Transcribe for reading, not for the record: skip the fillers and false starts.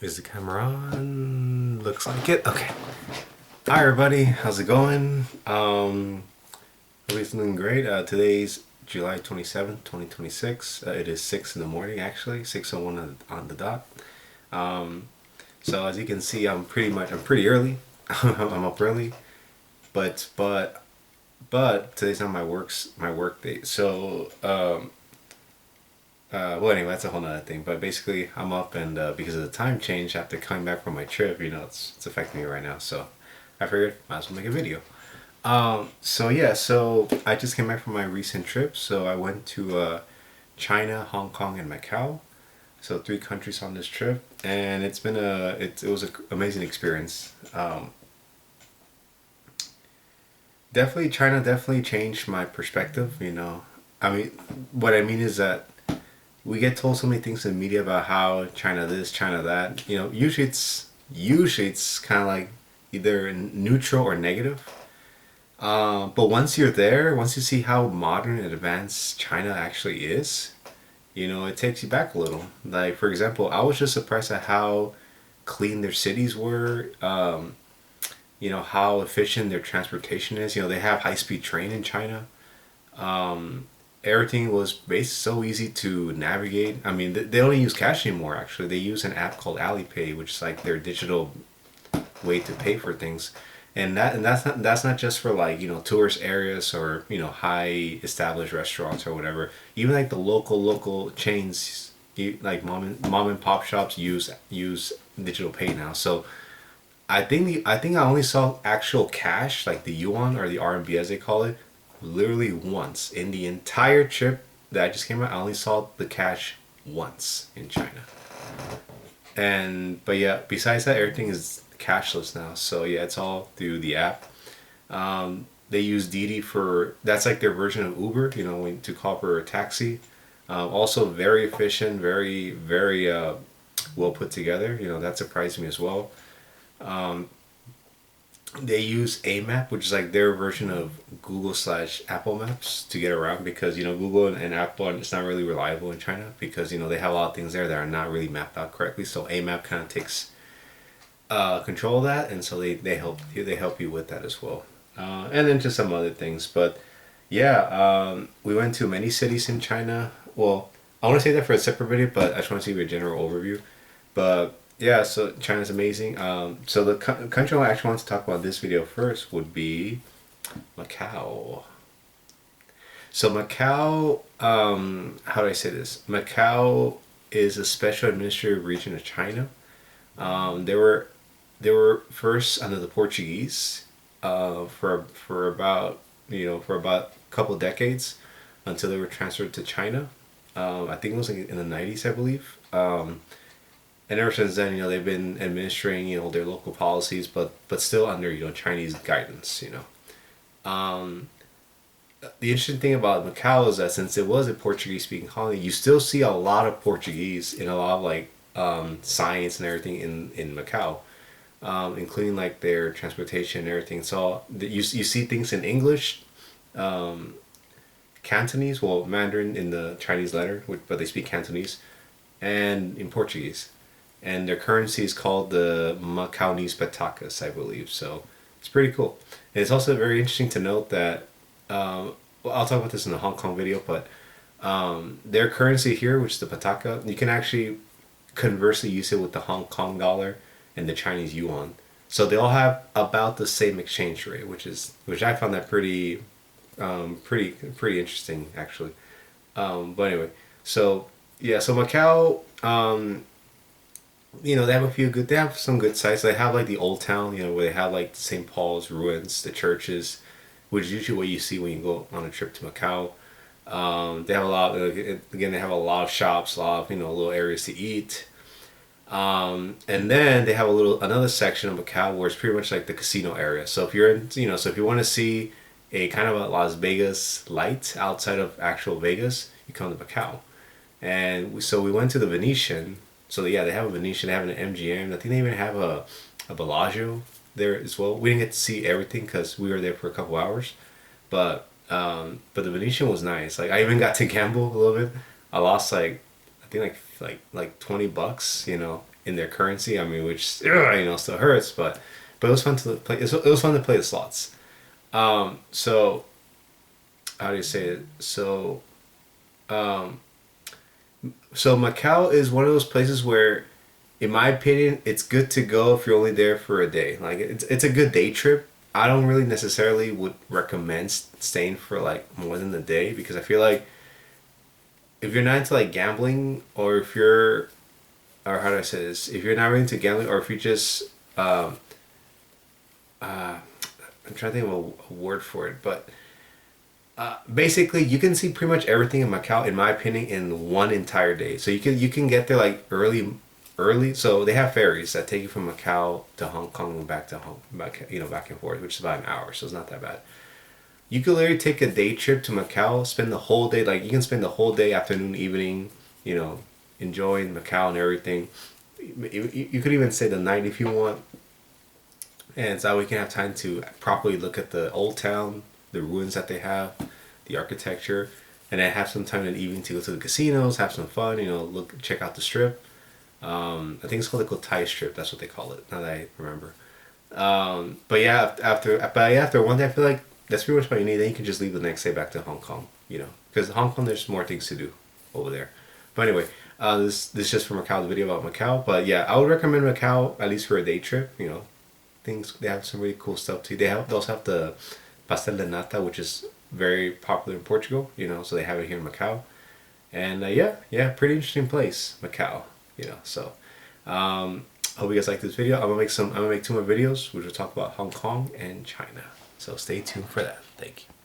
Is the camera on? Looks like it. Okay. Hi everybody, how's it going? Everything's doing great. Today's July 27th, 2026. It is 6 in the morning actually, 6:01 on the dot. Um, so as you can see, I'm pretty early. I'm up early, but today's not my work day. Well, anyway, that's a whole nother thing. But basically, I'm up, and because of the time change after coming back from my trip, it's affecting me right now. So I figured might as well make a video. So I just came back from my recent trip. So I went to China, Hong Kong, and Macau. So three countries on this trip, and it was an amazing experience. Definitely, China definitely changed my perspective. I mean, what I mean is that we get told so many things in the media about how China this, China that. Usually it's kind of like either neutral or negative. But once you're there, once you see how modern and advanced China actually is, it takes you back a little. Like for example, I was just surprised at how clean their cities were. How efficient their transportation is. They have high speed train in China. Everything was based so easy to navigate. I mean, they don't use cash anymore. Actually, they use an app called Alipay, which is like their digital way to pay for things. And that's not just for like tourist areas or high established restaurants or whatever. Even like the local chains, like mom and pop shops use digital pay now. So I think I only saw actual cash, like the yuan or the RMB as they call it, literally once in the entire trip that I just came out. I only saw the cash once in China. And but yeah, besides that, everything is cashless now. So yeah, it's all through the app. They use Didi for that's like their version of Uber. To call for a taxi. Also very efficient, very well put together. That surprised me as well. They use a map, which is like their version of Google/Apple Maps to get around because Google and Apple it's not really reliable in China because they have a lot of things there that are not really mapped out correctly. So a map kind of takes control of that, and so they help you with that as well, and then just some other things. But yeah, we went to many cities in China. Well, I want to say that for a separate video, but I just want to give you a general overview. But yeah, so China's amazing. So the country I actually want to talk about in this video first would be Macau. So Macau, how do I say this? Macau is a special administrative region of China. They were first under the Portuguese for about a couple of decades until they were transferred to China. I think it was like in the 90s, I believe. And ever since then, they've been administering, their local policies, but still under, Chinese guidance. The interesting thing about Macau is that since it was a Portuguese-speaking colony, you still see a lot of Portuguese in a lot of like science and everything in Macau, including like their transportation and everything. So you see things in English, Cantonese, well Mandarin in the Chinese letter, but they speak Cantonese, and in Portuguese. And their currency is called the Macaunese Patacas, I believe. So it's pretty cool. And it's also very interesting to note that, well, I'll talk about this in the Hong Kong video, but their currency here, which is the Pataka, you can actually conversely use it with the Hong Kong dollar and the Chinese yuan. So they all have about the same exchange rate, which I found that pretty interesting actually. But anyway, so yeah, so Macau, they have some good sites. They have like the old town, where they have like St. Paul's ruins, the churches, which is usually what you see when you go on a trip to Macau. They have a lot. Again, they have a lot of shops, a lot of little areas to eat. And then they have another section of Macau where it's pretty much like the casino area. So if you want to see a kind of a Las Vegas light outside of actual Vegas, you come to Macau. So we went to the Venetian. So yeah, they have a Venetian, they have an MGM. I think they even have a Bellagio there as well. We didn't get to see everything because we were there for a couple hours, but the Venetian was nice. Like I even got to gamble a little bit. I lost like I think like $20, in their currency. I mean, which still hurts, but it was fun to play. It was fun to play the slots. So how do you say it? So Macau is one of those places where, in my opinion, it's good to go if you're only there for a day. Like it's a good day trip. I don't really necessarily would recommend staying for like more than a day, because I feel like if you're not into like gambling, or if you're, or how do I say this? If you're not really into gambling, or if you just I'm trying to think of a word for it, but basically you can see pretty much everything in Macau, in my opinion, in one entire day. So you can get there like early. So they have ferries that take you from Macau to Hong Kong and back to back and forth, which is about an hour. So it's not that bad. You could literally take a day trip to Macau, spend the whole day. Like you can spend the whole day, afternoon, evening, enjoying Macau and everything. You could even stay the night if you want, and so we can have time to properly look at the old town, the ruins that they have, the architecture, and then have some time in the evening to go to the casinos, have some fun, check out the strip. I think it's called the Cotai Strip. That's what they call it. Now that I remember. But yeah, after one day, I feel like that's pretty much what you need. Then you can just leave the next day back to Hong Kong. Because Hong Kong, there's more things to do over there. But anyway, this is just for Macau, the video about Macau. But yeah, I would recommend Macau at least for a day trip. Things, they have some really cool stuff too. They also have the pastel de nata, which is very popular in Portugal. So they have it here in Macau. And yeah, pretty interesting place, Macau. So hope you guys like this video. I'm gonna make 2 more videos which will talk about Hong Kong and China. So stay tuned for that. Thank you.